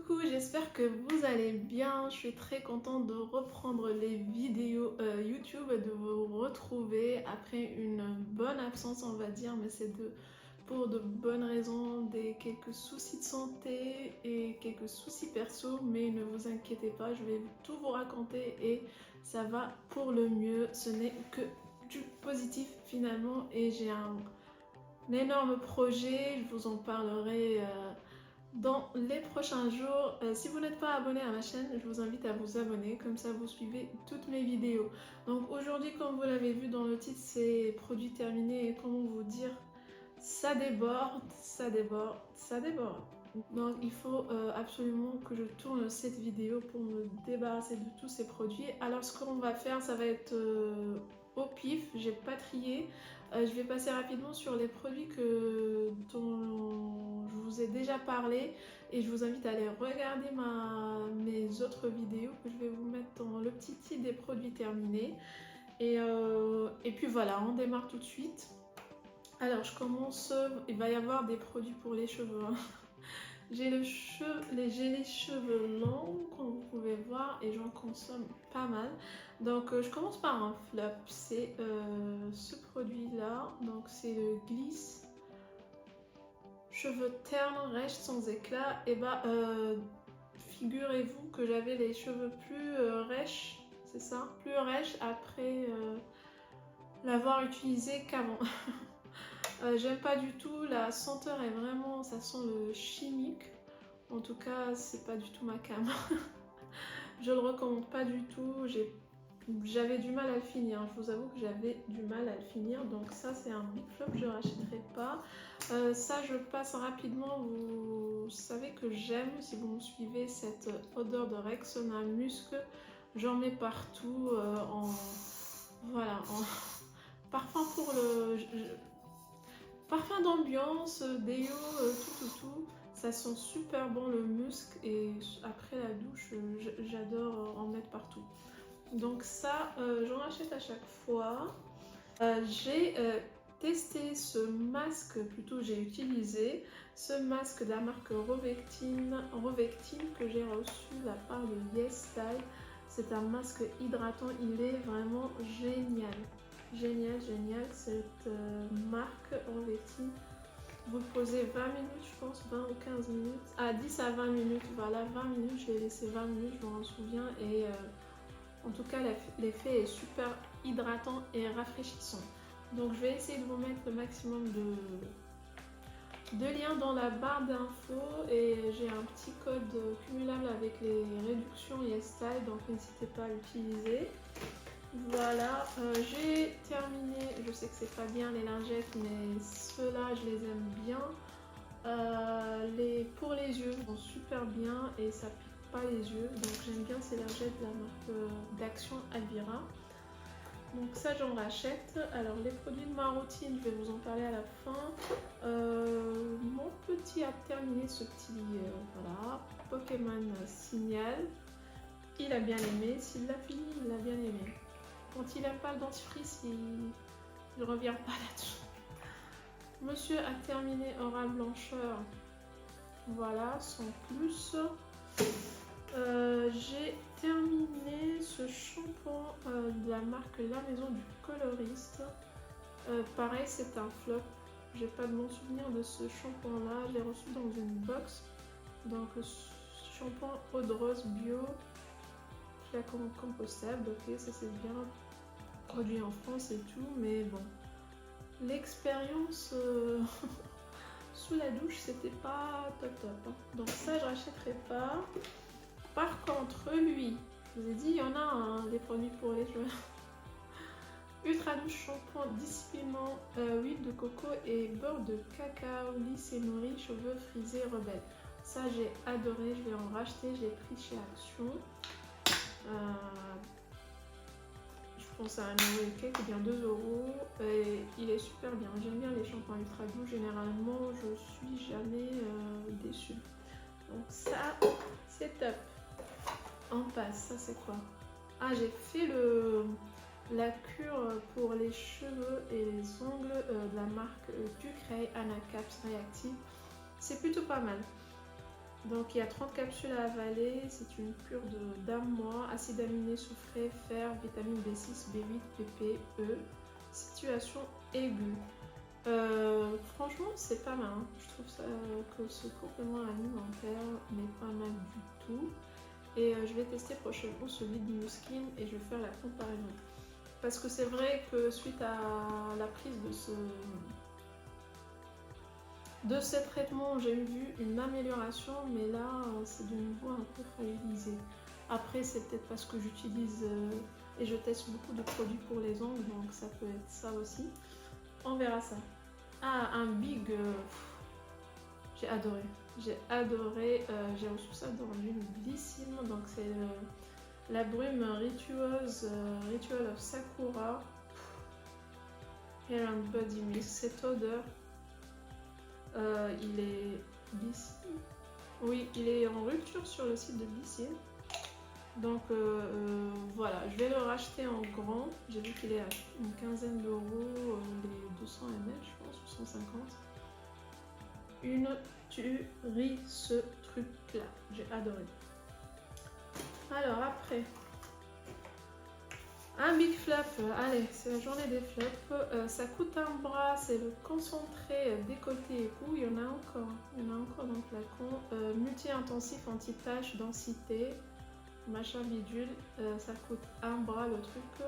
Coucou, j'espère que vous allez bien. Je suis très contente de reprendre les vidéos YouTube et de vous retrouver après une bonne absence, on va dire, mais pour de bonnes raisons, quelques soucis de santé et quelques soucis perso, mais ne vous inquiétez pas, je vais tout vous raconter et ça va pour le mieux. Ce n'est que du positif finalement et j'ai un énorme projet, je vous en parlerai dans les prochains jours. Si vous n'êtes pas abonné à ma chaîne, je vous invite à vous abonner, comme ça vous suivez toutes mes vidéos. Donc aujourd'hui, comme vous l'avez vu dans le titre, c'est produit terminé et comment vous dire, ça déborde, ça déborde, ça déborde. Donc il faut absolument que je tourne cette vidéo pour me débarrasser de tous ces produits. Alors ce qu'on va faire, ça va être au pif, j'ai pas trié. Je vais passer rapidement sur les produits dont je vous ai déjà parlé et je vous invite à aller regarder mes autres vidéos que je vais vous mettre dans le petit titre des produits terminés. Et puis voilà, on démarre tout de suite. Alors je commence, il va y avoir des produits pour les cheveux. Hein. J'ai les cheveux longs, comme vous pouvez voir, et j'en consomme pas mal. Donc je commence par un flop, c'est ce produit-là. Donc c'est le Gliss Cheveux ternes, rêches sans éclat. Et bah, figurez-vous que j'avais les cheveux plus rêches, c'est ça, plus rêches après l'avoir utilisé qu'avant. J'aime pas du tout, la senteur est vraiment, ça sent le chimique. En tout cas, c'est pas du tout ma cam. Je le recommande pas du tout. J'avais du mal à le finir. Je vous avoue que j'avais du mal à le finir. Donc ça, c'est un big flop. Je rachèterai pas. Ça, je passe rapidement. Vous savez que j'aime, si vous me suivez, cette odeur de Rexona musc. J'en mets partout. Voilà. Parfum pour le... Parfum d'ambiance, déo, tout. Ça sent super bon le musc et après la douche, j'adore en mettre partout. Donc ça, j'en achète à chaque fois. J'ai testé ce masque, plutôt j'ai utilisé ce masque de la marque Rovectine que j'ai reçu de la part de YesStyle. C'est un masque hydratant, il est vraiment génial. Génial, cette marque Rovectine. Vous le posez 20 minutes, je pense, 20 ou 15 minutes. Ah, 10 à 20 minutes, voilà, 20 minutes, je l'ai laissé 20 minutes, je m'en souviens. Et en tout cas, l'effet est super hydratant et rafraîchissant. Donc, je vais essayer de vous mettre le maximum de liens dans la barre d'infos. Et j'ai un petit code cumulable avec les réductions YesStyle, donc n'hésitez pas à l'utiliser. Voilà, j'ai terminé, je sais que c'est pas bien les lingettes, mais ceux-là je les aime bien. Pour les yeux, ils sont super bien et ça pique pas les yeux, donc j'aime bien ces lingettes de la marque d'Action Alvira. Donc ça j'en rachète. Alors les produits de ma routine, je vais vous en parler à la fin. Mon petit a terminé ce petit voilà, Pokémon Signal. Il a bien aimé, s'il l'a fini, il a bien aimé. Quand il n'aime pas le dentifrice, il ne revient pas là-dessus. Monsieur a terminé Oral Blancheur. Voilà, sans plus. J'ai terminé ce shampoing de la marque La Maison du Coloriste. Pareil, c'est un flop. J'ai pas de bon souvenir de ce shampoing-là. Je l'ai reçu dans une box. Donc, shampoing eau de rose bio. Flacon compostable, ok, ça c'est bien. Produit en France et tout, mais bon, l'expérience sous la douche c'était pas top. Hein. Donc ça je rachèterai pas. Par contre lui, je vous ai dit il y en a hein, des produits pour les cheveux. Ultra douche shampoing dissipilant, huile de coco et beurre de cacao lisse et nourri, cheveux frisés rebelles. Ça j'ai adoré, je vais en racheter, je l'ai pris chez Action. Je pense à 1 euro et quelques, bien 2 euros. Et il est super bien. J'aime bien les shampoings ultra doux. Généralement, je suis jamais déçue. Donc ça, c'est top. On passe. Ça, c'est quoi? Ah, j'ai fait la cure pour les cheveux et les ongles de la marque Ducray Anacaps Reactive. C'est plutôt pas mal. Donc il y a 30 capsules à avaler, c'est une cure d'un mois, acides aminés, soufré, fer, vitamine B6, B8, PP, E, situation aiguë. Franchement c'est pas mal, hein. Je trouve ça, que ce complément alimentaire n'est pas mal du tout. Et je vais tester prochainement celui de New Skin et je vais faire la comparaison. Parce que c'est vrai que suite à la prise de ces traitements, j'ai vu une amélioration, mais là, c'est de nouveau un peu fragilisé. Après, c'est peut-être parce que j'utilise et je teste beaucoup de produits pour les ongles, donc ça peut être ça aussi. On verra ça. Ah, un big... j'ai adoré. J'ai adoré. J'ai reçu ça dans une Blissim, donc c'est la brume ritueuse, Ritual of Sakura. Hair and Body Mist. Cette odeur... il est Blissim. Oui, il est en rupture sur le site de Blissim. Donc voilà, je vais le racheter en grand. J'ai vu qu'il est à une quinzaine d'euros, les 200 ml, je pense, ou 150. Une tuerie ce truc-là. J'ai adoré. Alors après, un big flop. Allez, c'est la journée des flops. Ça coûte un bras. C'est le concentré décolleté époux. Il y en a encore. Il y en a encore dans le flacon. Multi-intensif, anti-tache, densité. Machin bidule. Ça coûte un bras le truc. 80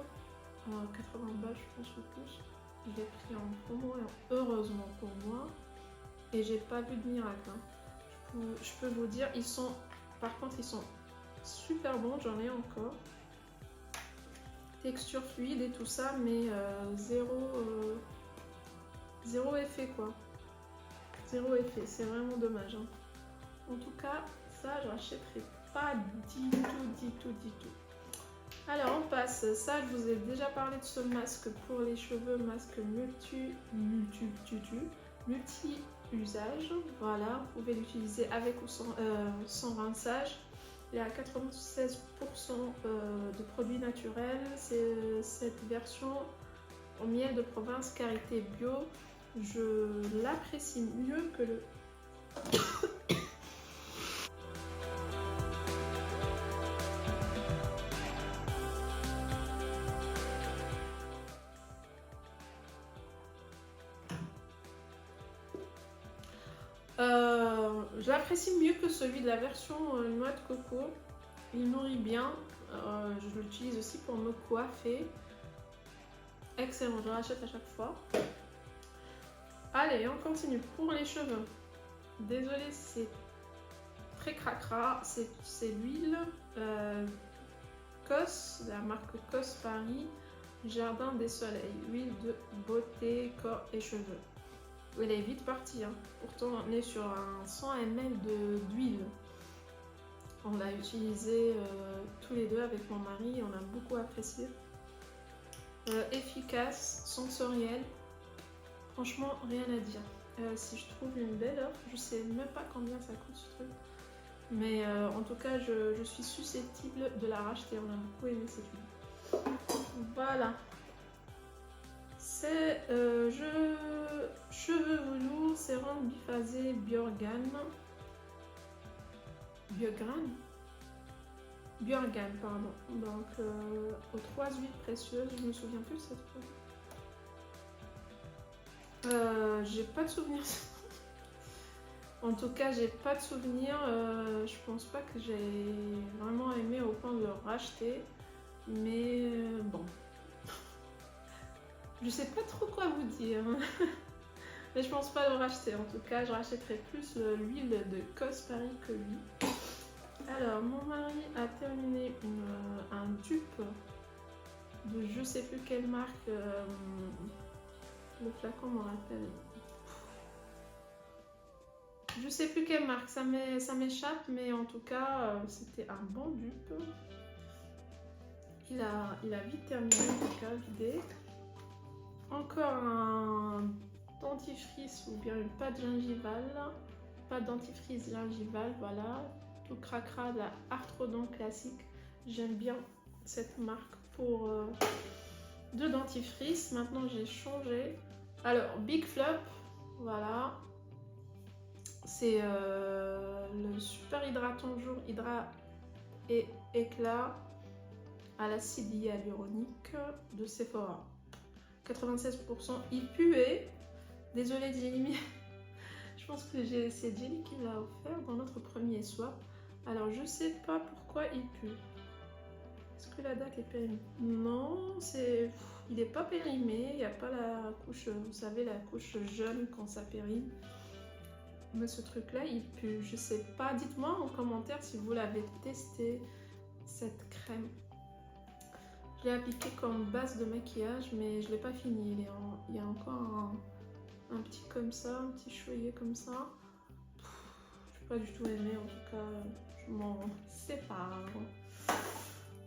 balles, je pense, ou plus. Je l'ai pris en promo, heureusement pour moi. Et j'ai pas vu de miracle. Hein. Je peux vous dire, par contre, ils sont super bons. J'en ai encore. Texture fluide et tout ça, mais zéro effet quoi. Zéro effet, c'est vraiment dommage. Hein. En tout cas, ça, je rachèterai pas du tout. Alors, on passe. Ça, je vous ai déjà parlé de ce masque pour les cheveux, masque multi-usage. Voilà, vous pouvez l'utiliser avec ou sans rinçage. Il y a 96% de produits naturels. C'est cette version en miel de province karité bio. Je l'apprécie mieux que le... je l'apprécie mieux que celui de la version noix de coco. Il nourrit bien. Je l'utilise aussi pour me coiffer. Excellent, je le rachète à chaque fois. Allez, on continue. Pour les cheveux. Désolée, c'est très cracra. C'est l'huile COS, la marque COS Paris, Jardin des Soleils. Huile de beauté, corps et cheveux. Elle est vite partie. Hein. Pourtant, on est sur un 100 ml d'huile. On l'a utilisé tous les deux avec mon mari. On a beaucoup apprécié. Efficace, sensoriel. Franchement, rien à dire. Si je trouve une belle offre, je sais même pas combien ça coûte ce truc. Mais en tout cas, je suis susceptible de la racheter. On a beaucoup aimé cette huile. Voilà. C'est cheveux velours, sérum biphasé Bjorgan. Bjorgan, pardon. Donc, aux 3 huiles précieuses, je me souviens plus de cette fois. J'ai pas de souvenir. En tout cas, j'ai pas de souvenir. Je pense pas que j'ai vraiment aimé au point de le racheter. Mais bon. Je sais pas trop quoi vous dire. Mais je pense pas le racheter. En tout cas, je rachèterai plus l'huile de COS Paris que lui. Alors, mon mari a terminé un dupe de je sais plus quelle marque. Le flacon m'en rappelle. Je sais plus quelle marque, ça m'échappe, mais en tout cas, c'était un bon dupe. Il a vite terminé, en tout cas, vidé. Encore un dentifrice ou bien une pâte gingivale. Pâte dentifrice gingivale, voilà. Tout cracra de la Arthrodon classique. J'aime bien cette marque pour de dentifrice. Maintenant, j'ai changé. Alors, Big Flop, voilà. C'est le super hydratant jour hydra et éclat à l'acide hyaluronique de Sephora. 96%. Il puait. Désolée Jenny, je pense que c'est Jenny qui l'a offert dans notre premier swap. Alors je sais pas pourquoi il pue. Est-ce que la date est périmée? Non, il n'est pas périmé. Il n'y a pas la couche, vous savez, la couche jaune quand ça périme. Mais ce truc-là, il pue. Je sais pas. Dites-moi en commentaire si vous l'avez testé, cette crème. Je l'ai appliquée comme base de maquillage, mais je l'ai pas fini. Il y a encore un petit comme ça, un petit chevalier comme ça. Je n'ai pas du tout aimé, en tout cas, je m'en sépare.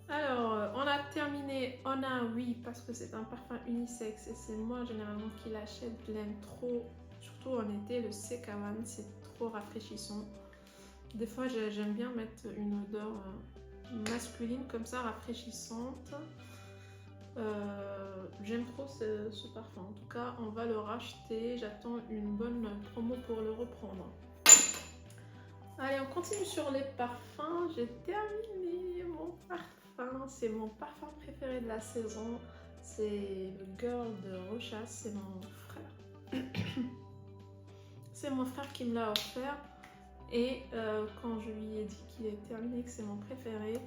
Alors, on a terminé. On a oui, parce que c'est un parfum unisexe et c'est moi généralement qui l'achète. Je l'aime trop, surtout en été. Le Sekawan, c'est trop rafraîchissant. Des fois, j'aime bien mettre une odeur masculine comme ça, rafraîchissante. J'aime trop ce parfum. En tout cas, on va le racheter. J'attends une bonne promo pour le reprendre. Allez, on continue sur les parfums. J'ai terminé mon parfum. C'est mon parfum préféré de la saison. C'est le Girl de Rochas. C'est mon frère. C'est mon frère qui me l'a offert. Et quand je lui ai dit qu'il est terminé, que c'est mon préféré,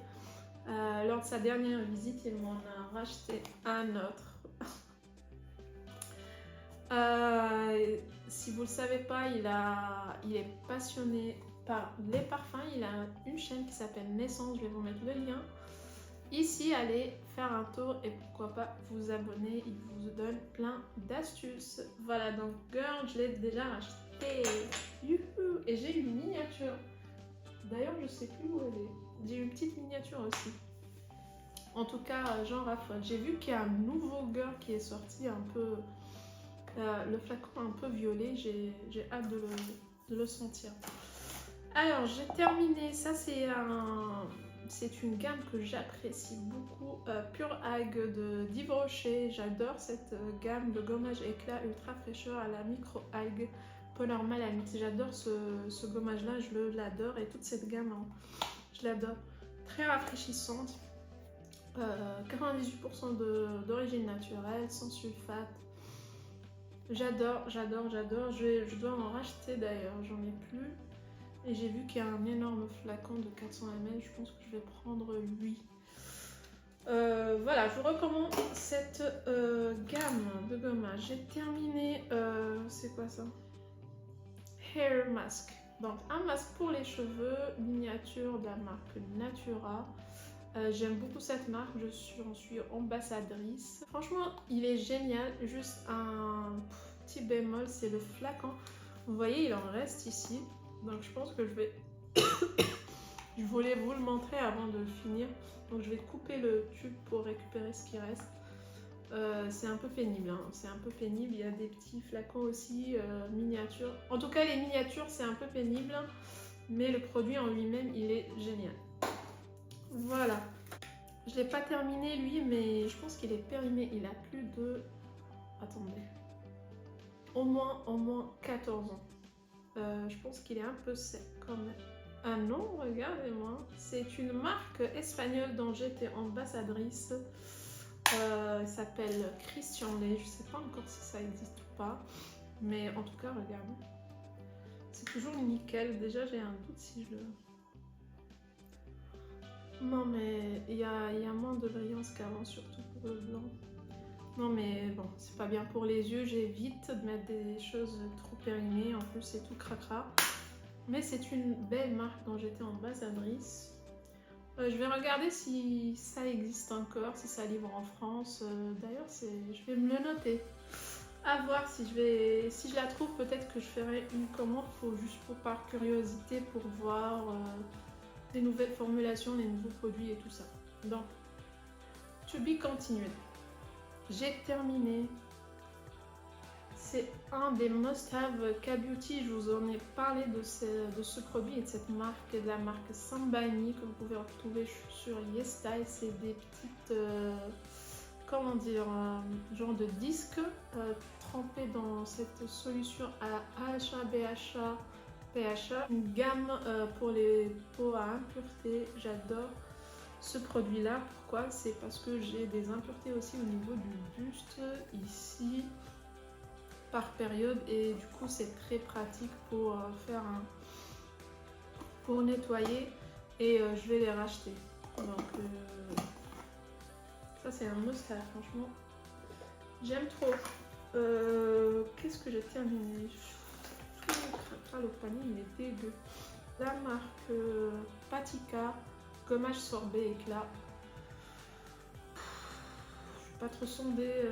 lors de sa dernière visite, il m'en a racheté un autre. Si vous ne le savez pas, il est passionné par les parfums. Il a une chaîne qui s'appelle Naissance, je vais vous mettre le lien. Ici, allez faire un tour et pourquoi pas vous abonner, il vous donne plein d'astuces. Voilà, donc Girl, je l'ai déjà acheté. Youhou. Et j'ai une miniature. D'ailleurs, je sais plus où elle est. J'ai une petite miniature aussi. En tout cas, j'en raffole. J'ai vu qu'il y a un nouveau Girl qui est sorti un peu... le flacon un peu violet. J'ai hâte de le sentir. Alors, j'ai terminé. Ça, c'est une gamme que j'apprécie beaucoup. Pure Algue d'Yves Rocher. J'adore cette gamme de gommage éclat ultra fraîcheur à la micro-algue Polar Malamix. J'adore ce gommage-là. Je l'adore. Et toute cette gamme, hein, je l'adore. Très rafraîchissante. 98% d'origine naturelle, sans sulfate. J'adore, j'adore, j'adore. Je dois en racheter d'ailleurs. J'en ai plus. Et j'ai vu qu'il y a un énorme flacon de 400 ml, je pense que je vais prendre lui. Voilà, je vous recommande cette gamme de gommage. J'ai terminé, c'est quoi ça? Hair Mask. Donc un masque pour les cheveux, miniature de la marque Natura. J'aime beaucoup cette marque, j'en suis ambassadrice. Franchement, il est génial, juste un petit bémol, c'est le flacon. Vous voyez, il en reste ici. Donc je pense que je vais... je voulais vous le montrer avant de finir. Donc je vais couper le tube pour récupérer ce qui reste. C'est un peu pénible, hein. C'est un peu pénible. Il y a des petits flacons aussi, miniatures. En tout cas, les miniatures, c'est un peu pénible. Mais le produit en lui-même, il est génial. Voilà. Je l'ai pas terminé lui, mais je pense qu'il est périmé. Il a plus de... Attendez. Au moins 14 ans. Je pense qu'il est un peu sec quand même. Ah non, regardez-moi. C'est une marque espagnole dont j'étais ambassadrice. Elle s'appelle Christian Lay. Je sais pas encore si ça existe ou pas. Mais en tout cas, regardez. C'est toujours nickel. Déjà, j'ai un doute si je le... Non, mais il y a moins de brillance qu'avant, surtout pour le blanc. Non mais bon, c'est pas bien pour les yeux, j'évite de mettre des choses trop périmées, en plus c'est tout cracra. Mais c'est une belle marque dont j'étais ambassadrice. Je vais regarder si ça existe encore, si ça livre en France. D'ailleurs, je vais me le noter. À voir si je la trouve, peut-être que je ferai une commande juste par curiosité pour voir les nouvelles formulations, les nouveaux produits et tout ça. Donc, to be continued. J'ai terminé. C'est un des must-have K-Beauty. Je vous en ai parlé de ce produit et de cette marque, de la marque Sambani que vous pouvez retrouver sur YesStyle. C'est des petites, comment dire, genre de disques trempés dans cette solution à AHA, BHA PHA, une gamme pour les peaux à impureté. J'adore ce produit-là. Pourquoi? C'est parce que j'ai des impuretés aussi au niveau du buste, ici, par période. Et du coup, c'est très pratique pour pour nettoyer. Et je vais les racheter. Donc, ça, c'est un must-have, franchement. J'aime trop. Qu'est-ce que j'ai terminé? Tout le panier, il est dégueu. La marque Patika, gommage sorbet éclat. Je suis pas trop sondée.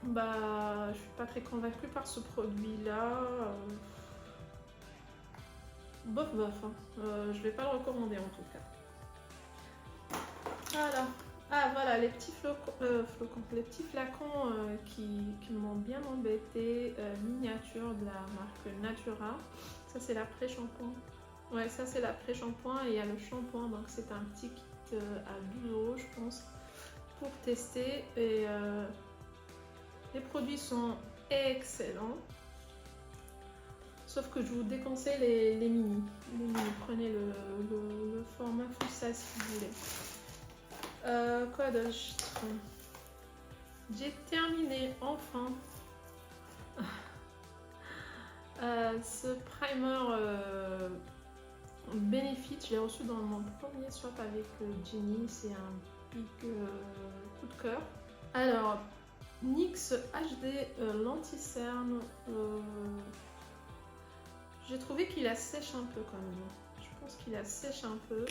Je suis pas très convaincue par ce produit-là. Bof bof. Hein. Je vais pas le recommander en tout cas. Voilà. Ah voilà, les petits les petits flacons qui m'ont bien embêté, miniature de la marque Natura. Ça c'est l'après-shampoing. Ouais, ça c'est l'après-shampoing et il y a le shampoing, donc c'est un petit kit à 12 € je pense pour tester. Et les produits sont excellents. Sauf que je vous déconseille les mini. Prenez le format full size si vous voulez. Quoi d'autre? J'ai terminé enfin ce primer Benefit. Je l'ai reçu dans mon premier swap avec Jenny. C'est un big coup de cœur. Alors, NYX HD l'anti-cerne. J'ai trouvé qu'il assèche un peu quand même. Je pense qu'il assèche un peu.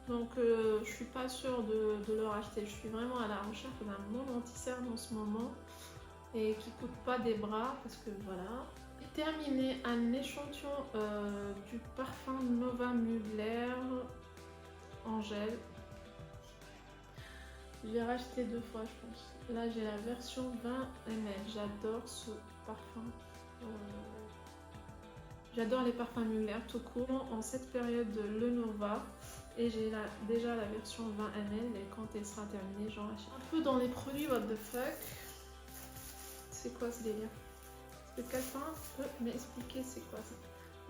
Donc je suis pas sûre de le racheter. Je suis vraiment à la recherche d'un bon anti-cerne en ce moment et qui coûte pas des bras parce que voilà. J'ai terminé un échantillon du parfum Nova Mugler en gel. Je l'ai racheté 2 fois je pense. Là j'ai la version 20 ml. J'adore ce parfum. J'adore les parfums Mugler tout court. En cette période le Nova. Et j'ai déjà la version 20 ml et quand elle sera terminée, j'en rachète. Un peu dans les produits what the fuck. C'est quoi ce délire? Est-ce que quelqu'un peut m'expliquer c'est quoi ça?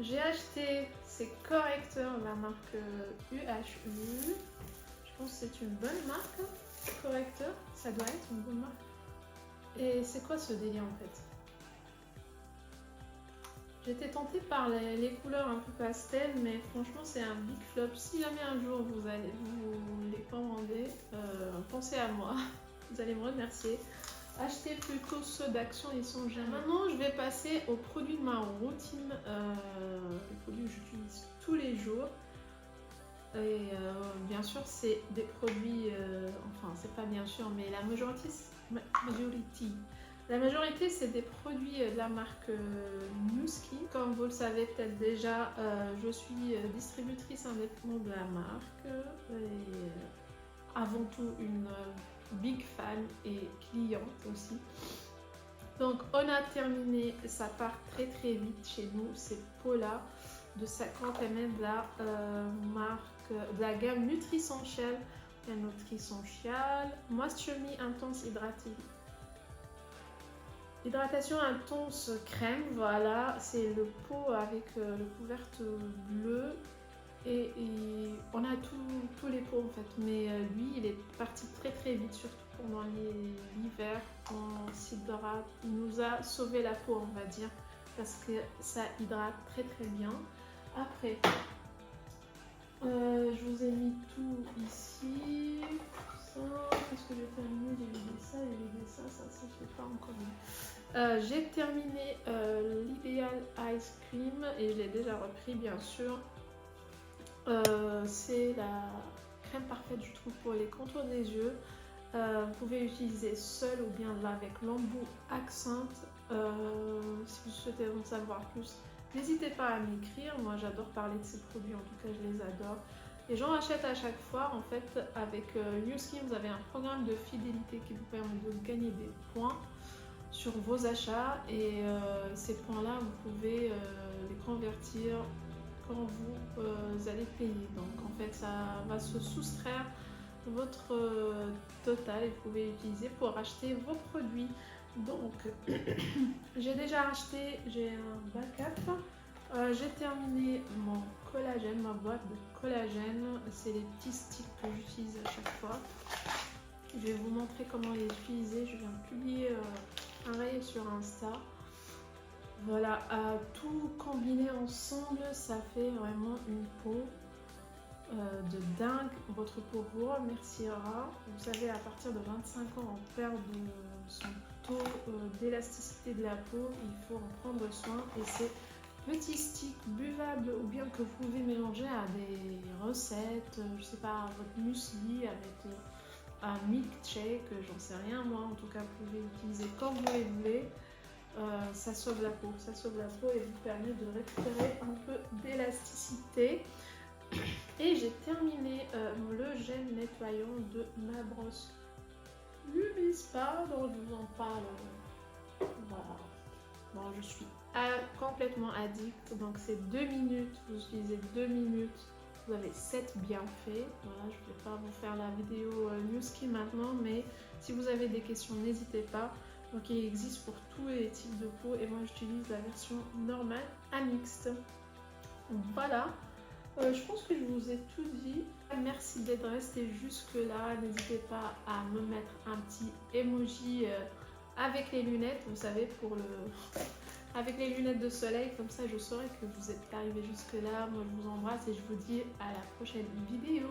J'ai acheté ces correcteurs de la marque UHU. Je pense que c'est une bonne marque. Correcteur, ça doit être une bonne marque. Et c'est quoi ce délire en fait? J'étais tentée par les couleurs un peu pastel, mais franchement c'est un big flop. Si jamais un jour vous les commandez, pensez à moi, vous allez me remercier. Achetez plutôt ceux d'Action, ils sont géniaux. Maintenant je vais passer aux produits de ma routine, les produits que j'utilise tous les jours. Et bien sûr c'est des produits, enfin c'est pas bien sûr, mais la majorité c'est des produits de la marque Nu Skin. Comme vous le savez peut-être déjà, je suis distributrice indépendante de la marque et avant tout une big fan et cliente aussi. Donc on a terminé, ça part très très vite chez nous, c'est Paula de 50 ml de la marque de la gamme Nutrissential. La Nutrissential Moisture Me Intense Hydratation intense crème, voilà, c'est le pot avec le couvercle bleu et on a tous les pots en fait, mais lui il est parti très très vite, surtout pendant l'hiver, on s'hydrate, il nous a sauvé la peau on va dire, parce que ça hydrate très très bien. Après, je vous ai mis tout ici. Qu'est-ce que j'ai terminé? J'ai vidé ça, ça je l'ai pas encore mis. J'ai terminé l'Ideal Ice Cream et je l'ai déjà repris bien sûr. C'est la crème parfaite je trouve pour les contours des yeux. Vous pouvez utiliser seul ou bien là avec l'embout Accent. Si vous souhaitez en savoir plus, n'hésitez pas à m'écrire. Moi j'adore parler de ces produits, en tout cas je les adore. Et j'en achète à chaque fois. En fait, avec Nu Skin, vous avez un programme de fidélité qui vous permet de gagner des points sur vos achats. Et ces points-là, vous pouvez les convertir quand vous allez payer. Donc en fait, ça va se soustraire votre total et vous pouvez l'utiliser pour acheter vos produits. Donc, j'ai déjà acheté, j'ai un backup. J'ai terminé mon collagène, ma boîte de collagène. C'est les petits sticks que j'utilise à chaque fois. Je vais vous montrer comment les utiliser. Je viens de publier un reel sur Insta. Voilà, tout combiné ensemble, ça fait vraiment une peau de dingue. Votre peau vous remerciera. Vous savez, à partir de 25 ans, on perd son taux d'élasticité de la peau. Il faut en prendre soin. Et ces petits sticks buvables ou bien que vous pouvez mélanger à des recettes, je sais pas, votre muesli avec un milkshake, j'en sais rien moi. En tout cas, vous pouvez l'utiliser comme vous les voulez. Ça sauve la peau, et vous permet de récupérer un peu d'élasticité. Et j'ai terminé le gel nettoyant de ma brosse Lumispa dont je vous en parle. Voilà. Bon, je suis complètement addict, donc c'est 2 minutes, vous utilisez 2 minutes, vous avez 7 bienfaits. Voilà, je ne vais pas vous faire la vidéo New Skin maintenant, mais si vous avez des questions, n'hésitez pas. Donc il existe pour tous les types de peau et moi j'utilise la version normale à mixte. Voilà, je pense que je vous ai tout dit. Merci d'être resté jusque là. N'hésitez pas à me mettre un petit emoji avec les lunettes, vous savez, avec les lunettes de soleil, comme ça je saurai que vous êtes arrivé jusque là. Moi je vous embrasse et je vous dis à la prochaine vidéo.